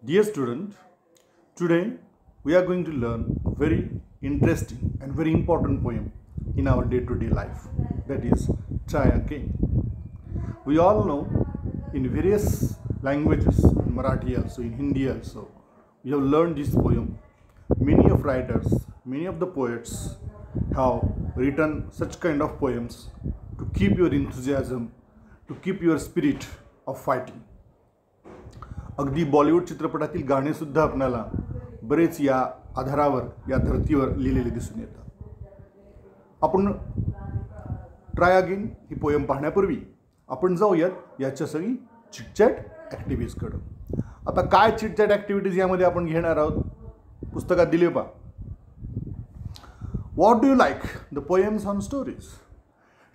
Dear student, today we are going to learn a very interesting and very important poem in our day-to-day life, that is Try Again. We all know in various languages, in Marathi also, in Hindi also, we have learned this poem. Many of writers, many of the poets have written such kind of poems to keep your enthusiasm, to keep your spirit of fighting. अगदी बॉलिवूड चित्रपटातील गाणे सुद्धा आपल्याला बरेच या आधारावर या धर्तीवर लिहिलेले दिसून येतात. आपण ट्राय अगेन ही पोयम पाहण्यापूर्वी आपण जाऊयात याच्या सगळी चिटचॅट ॲक्टिव्हिटीजकडे. आता काय चिटचॅट ॲक्टिव्हिटीज यामध्ये आपण घेणार आहोत, पुस्तकात दिले पहा. What do you like the poems on stories?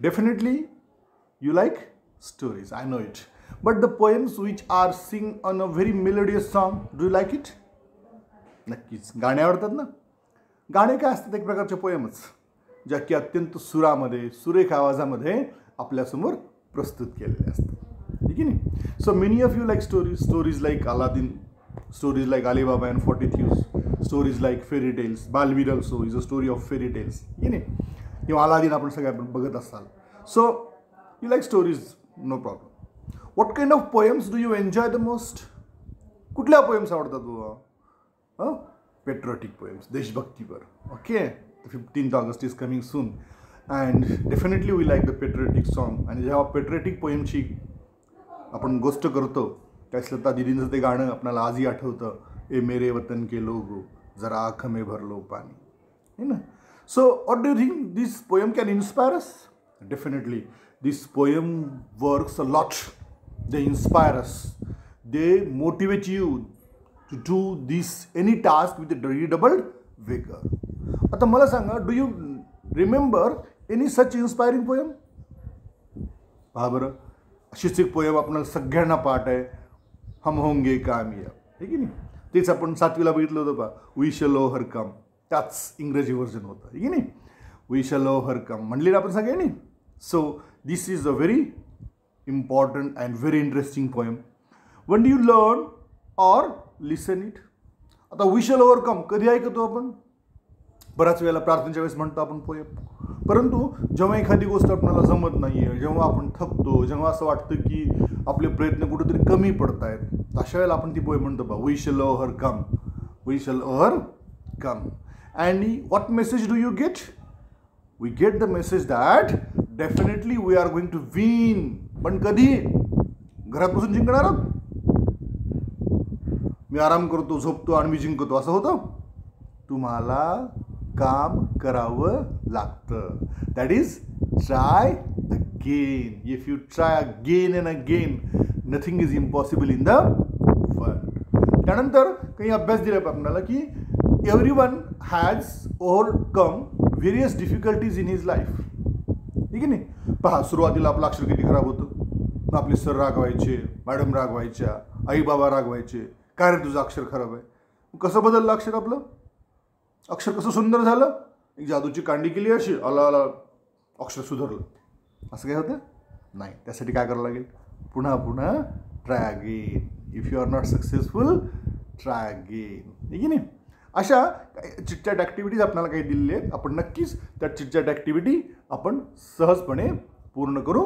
Definitely you like stories, I know it. But the poems which are sung on a very melodious song, do you like it? नक्कीच गाणे आवडतात ना. गाणे काय असतात? एक प्रकारचे पोएम्स ज्या की अत्यंत सुरामध्ये, सुरेख आवाजामध्ये आपल्यासमोर प्रस्तुत केलेले असतात, ठीक आहे नाही. So many of you like stories like Aladdin, stories like Ali Baba and 40 thieves, stories like fairy tales. Baalveer also is a story of fairy tales, ठीक आहे नाही. किंवा अलादीन आपण सगळ्या बघत असाल. So you like stories, no problem. What kind of poems do you enjoy the most? कुठल्या poems आवडतात तुला? पेट्रियोटिक पोएम्स, देशभक्तीपर. Okay, 15th August is coming soon and definitely we like the patriotic song. आणि जेव्हा patriotic पोएमची आपण गोष्ट करतो त्या श्लता दिदींचं ते गाणं आपल्याला आजही आठवतं, ए मेरे वतन के लोगो जरा आँख में भर लो पानी, है ना. So what do you think this poem can inspire us? Definitely this poem works a lot. They inspire us. They motivate you to do this any task with a redoubled vigor. आता मला सांगा, do you remember any such inspiring poem? पहा बरं, अशीच एक poem आपल्याला सगळ्यांना पाठ आहे, हम होंगे कामयाब, ठीक आहे नाही. तेच आपण 7वीला बघितलं होतं पहा, वी शॅल ओव्हरकम. त्याच इंग्रजी व्हर्जन होतं, ठीक आहे नाही. वी शॅल ओव्हरकम म्हणले आपण सगळ्यांनी. So this is a very important and very interesting poem. When do you learn or listen it? आता we shall overcome कधी ऐकतो आपण? बऱ्याच वेळेला प्रार्थनेच्या वेळेस म्हणतो आपण पोएम. परंतु जेव्हा एखादी गोष्ट आपल्याला जमत नाही आहे, जेव्हा आपण थकतो, जेव्हा असं वाटतं की आपले प्रयत्न कुठेतरी कमी पडत आहेत, अशा वेळेला आपण ती पोएम म्हणतो बा, we shall overcome, we shall overcome. And what message do you get? We get the message that definitely we are going to win. पण कधी? घरात बसून जिंकणार आहोत? मी आराम करतो, झोपतो आणि मी जिंकतो असं होतं? तुम्हाला काम करावं लागतं. That is try again. If you try again and again, nothing is impossible in the world. त्यानंतर काही अभ्यास दिला आपल्याला की everyone has overcome various difficulties in his life, ठीक आहे नाही. पहा, सुरुवातीला आपलं अक्षर किती खराब होतं, आपले सर रागवायचे, मॅडम रागवायच्या, आई बाबा रागवायचे, काय रे तुझं अक्षर खराब आहे. कसं बदललं अक्षर आपलं? अक्षर कसं सुंदर झालं? एक जादूची कांडी केली अशी, आला आला अक्षर सुधारलं. असं काय होतं? नाही. त्यासाठी काय करावं लागेल? पुन्हा पुन्हा try again. If you are not successful, try again, ठीक आहे नाही. अशा चिटचॅट ॲक्टिव्हिटीज आपल्याला काही दिलेले आहेत. आपण नक्कीच त्या चिटचॅट ॲक्टिव्हिटी आपण सहजपणे पूर्ण करू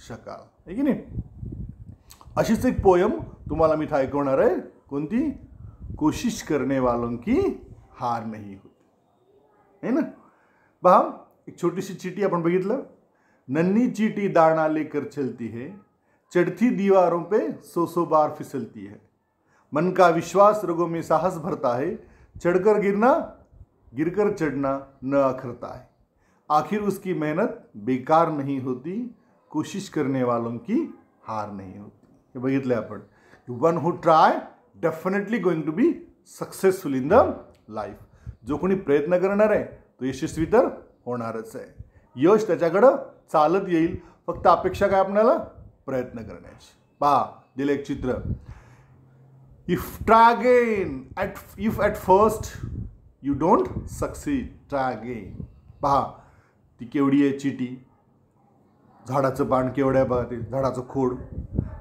शकाल, ठीक आहे नाही. अशीच एक पोयम तुम्हाला मी ऐकवणार आहे. कोणती? कोशिश करने वालों की हार नहीं होती, है ना. पहा, एक छोटीशी चीटी आपण बघितलं. नन्ही चीटी दाना लेकर चलती है, चढ़ती दीवारों पे 100 बार फिसलती है. मन का विश्वास रगों में साहस भरता है, चढ़कर गिरना, गिरकर चढ़ना न अखरता है. आखिर उसकी मेहनत बेकार नहीं होती, कोशिश करने वालों की हार नहीं होती. हे बघितले आपण. One who try definitely going to be successful in the life. जो कोणी प्रयत्न करणार आहे तो यशस्वी तर होणारच आहे. यश त्याच्याकडं चालत येईल. फक्त अपेक्षा काय आपल्याला? प्रयत्न करण्याची. पहा, दिलं एक चित्र. If try again, if at first you don't succeed, try again. पहा, ती केवढी आहे चिटी. झाडाचं पान केवढं आहे बघा, ते झाडाचं खोड.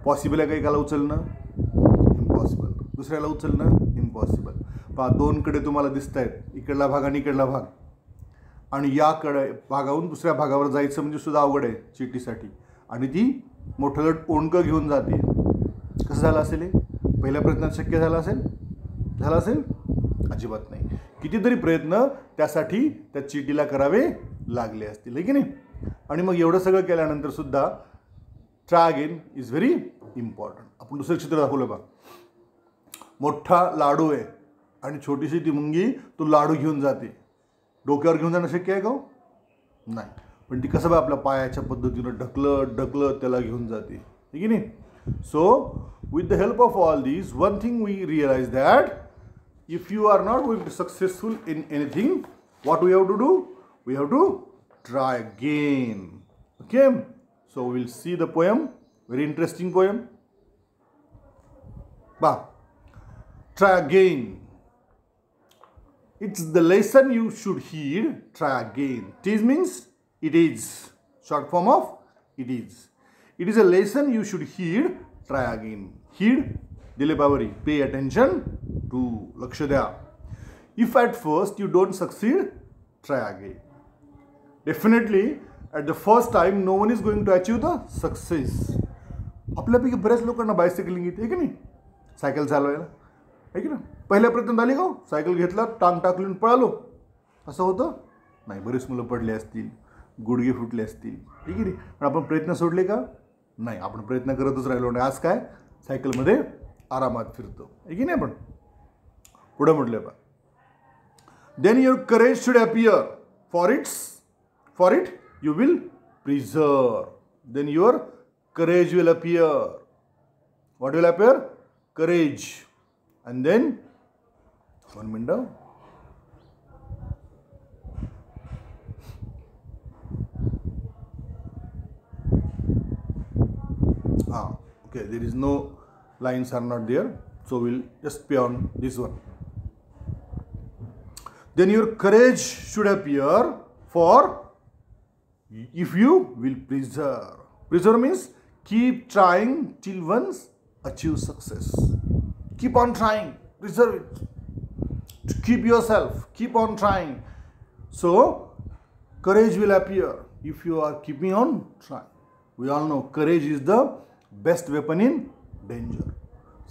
पॉसिबल आहे का एकाला उचलणं? इम्पॉसिबल. दुसऱ्याला उचलणं इम्पॉसिबल. पहा, दोनकडे तुम्हाला दिसत आहेत, इकडला भाग आणि इकडला भाग, आणि याकडे भागावरून दुसऱ्या भागावर जायचं म्हणजे सुद्धा अवघड आहे चिठ्ठीसाठी, आणि ती मोठं ओंडकं घेऊन जाते. कसं झालं असेल हे? पहिल्या प्रयत्नात शक्य झालं असेल? झालं असेल? अजिबात नाही. कितीतरी प्रयत्न त्यासाठी त्या चिठ्ठीला करावे लागले असतील, आहे की नाही? आणि मग एवढं सगळं केल्यानंतर सुद्धा try again is very important. आपण दुसरं चित्र दाखवलं बा. मोठा लाडू आहे आणि छोटीशी ती मुंगी तो लाडू घेऊन जाते. डोक्यावर घेऊन जाणं शक्य आहे का? नाही. पण ती कसं बा आपल्या पायाच्या पद्धतीनं ढकलत ढकलत त्याला घेऊन जाते, आहे की नाही? So with the help of all these, one thing we realize that if you are not going to successful in anything, what we have to do? We have to try again. Okay, so we'll see the poem. Very interesting poem. Try again. It's the lesson you should heed. Try again. It means it is. Short form of it is. It is a lesson you should heed. Try again. Heed. दिले Pavri. Pay attention to. लक्ष द्या. If at first you don't succeed, try again. Definitely, at the first time, no one is going to achieve the success. आपल्यापैकी बऱ्याच लोकांना बायसायकलिंग येते, की नाही? Cycle चालवायला, आहे की ना? पहिल्या प्रयत्न झाली का? सायकल घेतला, टांग टाकली पळालो, असं होतं? नाही. बरेच मुलं पडले असतील, गुडघे फुटले असतील, ठीक आहे. पण आपण प्रयत्न सोडले का? नाही. आपण प्रयत्न करतच राहिलो नाही. आज काय? सायकलमध्ये आरामात फिरतो, आहे की नाही? आपण पुढे म्हटलं बा. Then your courage should appear, for it you will preserve. Then your courage will appear. What will appear? Courage. And then 1 minute. Okay, there is no lines are not there, so we'll just pay on this one. Then your courage should appear, for if you will preserve. Preserve means keep trying till once achieve success. Keep on trying, preserve it. To keep yourself, keep on trying. So courage will appear if you are keeping on trying. We all know courage is the best weapon in danger.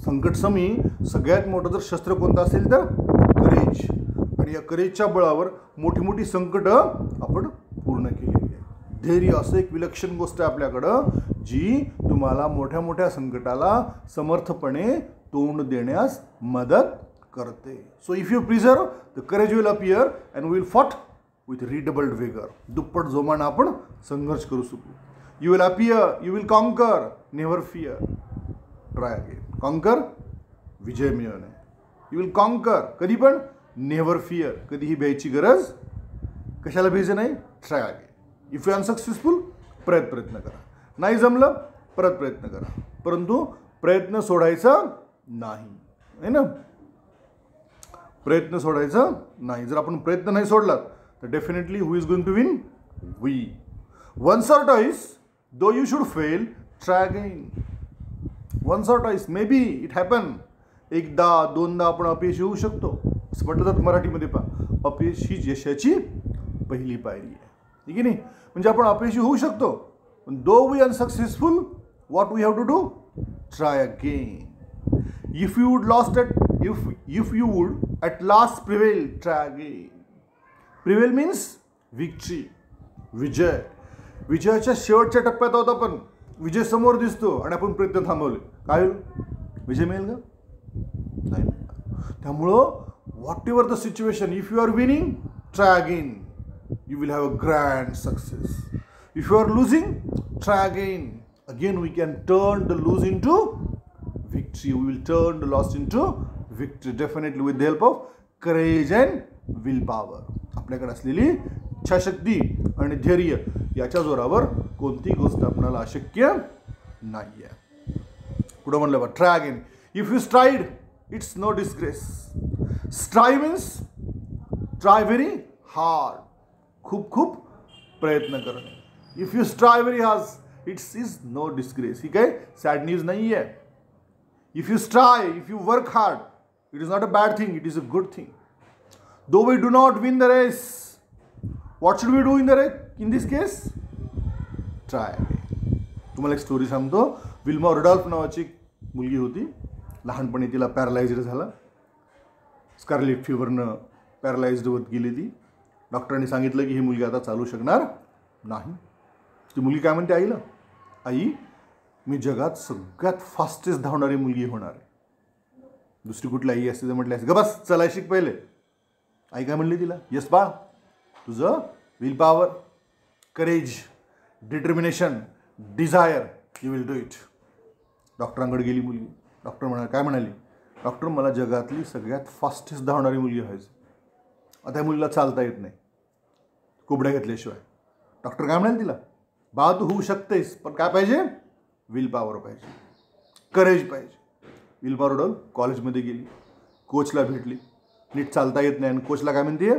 संकटसमी सगळ्यात मोठं जर शस्त्र कोणतं असेल तर courage. आणि या करेजच्या बळावर मोठी मोठी संकट आपण पूर्ण केलेली आहे. धैर्य असं एक विलक्षण गोष्ट आहे आपल्याकडं, जी तुम्हाला मोठ्या मोठ्या संकटाला समर्थपणे तोंड देण्यास मदत करते. So if you persevere, the courage will appear and will fought with redoubled vigour. दुप्पट जोमानं आपण संघर्ष करू शकू. You will appear, you will conquer, never fear. Try again. Conquer, विजय मिळवणे. यू विल कॉन्कर, कधी पण. नेव्हर फिअर, कधीही भ्यायची गरज. कशाला भ्यायचं नाही? Try again. If you unsuccessful, प्रयत्न करा. नाही जमलं, परत प्रयत्न करा. परंतु प्रयत्न सोडायचा नाही, है ना? प्रयत्न सोडायचा नाही. जर आपण प्रयत्न नाही सोडला तर definitely who is going to win? We. Once or twice, though you should fail, try again. Once or twice, maybe it happen. एकदा दोनदा आपण अपयशी होऊ शकतो. असं म्हटलं जातं मराठीमध्ये. पहा, अपयश ही यशाची पहिली पायरी आहे, ठीक आहे नाही? म्हणजे आपण अपयशी होऊ शकतो. पण though we unsuccessful, what we have to do? Try again. If you would lost at if you would at last prevail, try again. Prevail means victory, विजय. विजयाच्या शेवटच्या टप्प्यात आहोत आपण. विजय समोर दिसतो आणि आपण प्रयत्न थांबवले, काय होईल? विजय मिळेल का? नाही. त्यामुळं whatever the situation, if you are winning, try again. You will have a grand success. If you are losing, try again. Again we can turn the loss into victory. We will turn the loss into victory, definitely with the help of courage and willpower. आपल्याकडे असलेली इच्छाशक्ती आणि धैर्य याच्या जोरावर कोणती गोष्ट आपल्याला अशक्य नाही आहे. पुढे म्हणलं बा, try again. If you strive, it's no disgrace. Strive means try very hard. खूप खूप प्रयत्न करणे. If you strive very hard, it's is no disgrace. ही काय सॅड न्यूज नाही आहे. If you try, if you work hard, it is not a bad thing, it is a good thing. Though we do not win the race, what should we do in the race? In this case, try again. तुम्हाला एक story सांगतो. Wilma Rudolph नावाची एक मुलगी होती. लहानपणी तिला पॅरालाइज्ड झाला. स्कारलेट फीवरनं पॅरालाइज्ड होत गेली ती. डॉक्टरांनी सांगितलं की ही मुलगी आता चालू शकणार नाही. ती मुलगी काय म्हणते आईला, आई मी जगात सगळ्यात फास्टेस्ट धावणारी मुलगी होणार आहे. दुसरी कुठली आई असते तर म्हटलं असते ग बस चला शिक पहिले. आई काय म्हणली तिला, येस बाळ, तुझं will power, courage, determination, desire, you will do it. डॉक्टरांकडे गेली मुलगी. डॉक्टर काय म्हणाली, डॉक्टर मला जगातली सगळ्यात फास्टेस्ट धावणारी मुलगी व्हायची. आता या मुलीला चालता येत नाही कुबड्या घेतल्याशिवाय. डॉक्टर काय म्हणाले तिला, बा तू होऊ शकतेस पण काय पाहिजे, विल पॉवर पाहिजे, करेज पाहिजे. विल पॉवर उडवून कॉलेजमध्ये गेली. कोचला भेटली. नीट चालता येत नाही आणि कोचला काय म्हणते,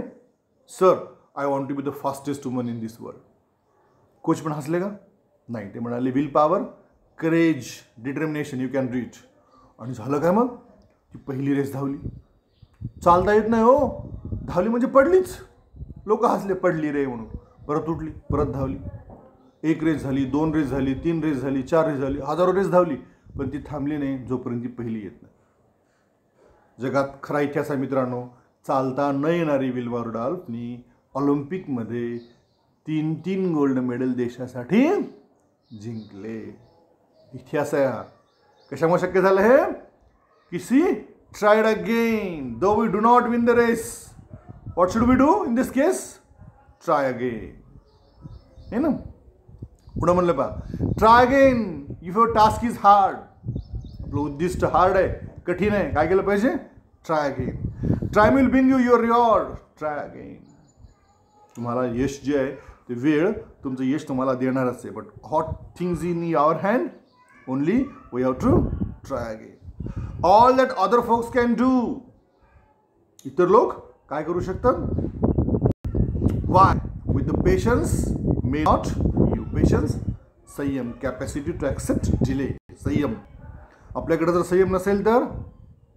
sir I want to be the fastest woman in this world. Coach पण हसले का, नाही. ते म्हणाले will power, courage, determination, you can reach. आणि झालं काय मग, ती पहिली रेस धावली. चालता येत नाही हो, धावली म्हणजे पडलीच. लोक हसले, पडली रे म्हणून. परत उठली, परत धावली. एक रेस झाली, 2 रेस झाली, 3 रेस झाली, 4 रेस झाली, हजारो रेस धावली, पण ती थांबली नाही जोपर्यंत ती पहिली येत नाही. जगात खरा इतिहास आहे मित्रांनो. चालता न येणारी विल्मा रुडॉल्फनी ऑलिम्पिकमध्ये 3 गोल्ड मेडल देशासाठी जिंकले. इतिहास आहे हा. कशामुळे शक्य झालं हे, किसी tried again. Though we do not win the race, what should we do in this case, try again. है ना. पुढं म्हणलं पा, try again if your task is hard. आपलं उद्दिष्ट हार्ड आहे, कठीण आहे, काय केलं पाहिजे, try again. Try will bring you your reward, try again. तुम्हाला यश जे आहे ते वेळ तुमचं यश तुम्हाला देणारच आहे. But hot things in your hand, only we have to try again. All that other folks can do. इतर लोक काय करू शकतात, why, with the patience may not you. Patience, संयम, कॅपॅसिटी टू ॲक्सेप्ट डिले. संयम. आपल्याकडे जर संयम नसेल तर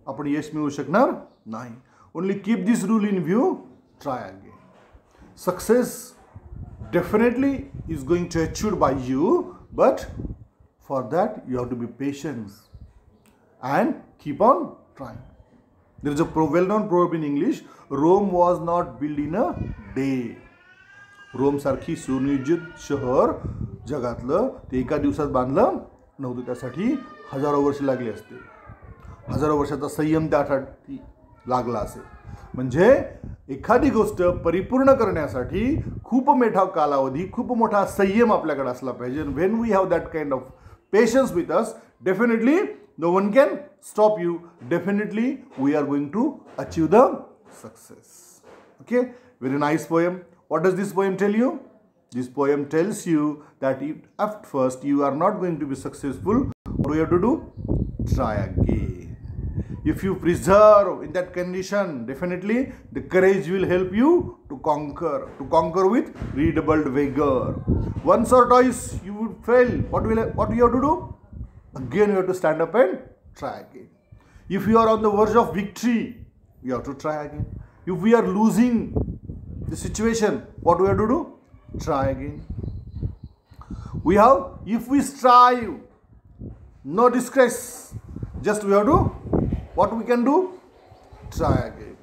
आपण यश मिळवू शकणार नाही. Only keep this rule in view, try again. Success definitely is going to achieved by you, but for that you have to be patient and keep on trying. There is a well-known proverb in English, Rome was not built in a day. Rome सारखी सुनियोजित शहर जगातलं ते एका दिवसात बांधलं नव्हतं. त्यासाठी हजारो वर्ष लागली असते. हजारो वर्षाचा संयम त्यासाठी लागला असेल. म्हणजे एखादी गोष्ट परिपूर्ण करण्यासाठी खूप मोठा कालावधी, खूप मोठा संयम आपल्याकडे असला पाहिजे. When we have that kind of patience with us, definitely no one can stop you. Definitely we are going to achieve the success. Okay, very nice poem. What does this poem tell you? This poem tells you that if at first you are not going to be successful, what do you have to do? Try again. If you preserve in that condition, definitely the courage will help you to conquer with redoubled vigor. Once or twice you would fail. What you have to do? Again you have to stand up and try again. If you are on the verge of victory, you have to try again. If we are losing the situation, what we have to do? Try again. If we strive, no disgrace, just we have to, what we can do? Try again.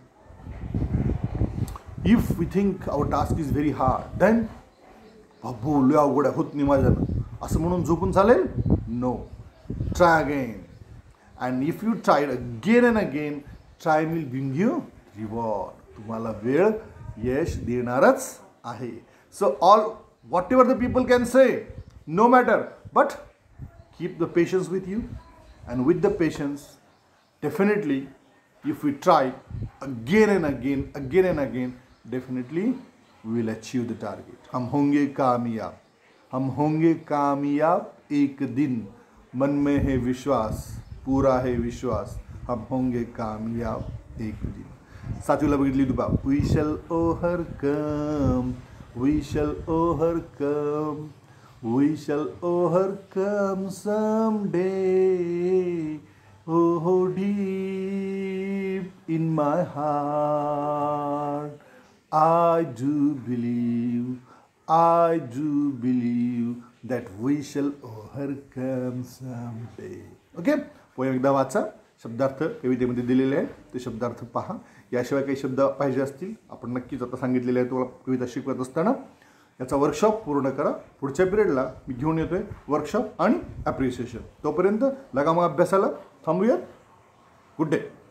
If we think our task is very hard, then बाबू लय अवघड आहे, होत नाही माझ्यानं असं म्हणून झोपून चालेल? No. Try again. And if you try again and again, try will bring you reward. तुम्हाला वेळ यश देणारच आहे. So whatever the people can say, no matter, but keep the patience with you, and with the patience, definitely if we try again and again, definitely we will achieve the target. हम होंगे कामयाब एक दिन, मन में है विश्वास, पूरा है विश्वास, हम होंगे कामयाब एक दिन. सातवीला बघितली तुपा, we shall overcome, we shall overcome, we shall overcome someday. Oh, deep in my heart, I do believe that we shall overcome someday. Okay, poem एकदा वाचा, शब्दार्थ कवितेमध्ये दिलेले आहेत, ते शब्दार्थ पहा. याशिवाय काही शब्द पाहिजे असतील आपण नक्कीच आता सांगितलेले आहे तुम्हाला कविता शिकवत असताना याचा वर्कशॉप पूर्ण करा. पुढच्या पिरियडला मी घेऊन येतोय वर्कशॉप आणि ॲप्रिसिएशन. तोपर्यंत लगा मग अभ्यासाला. थांबूयात. Good day.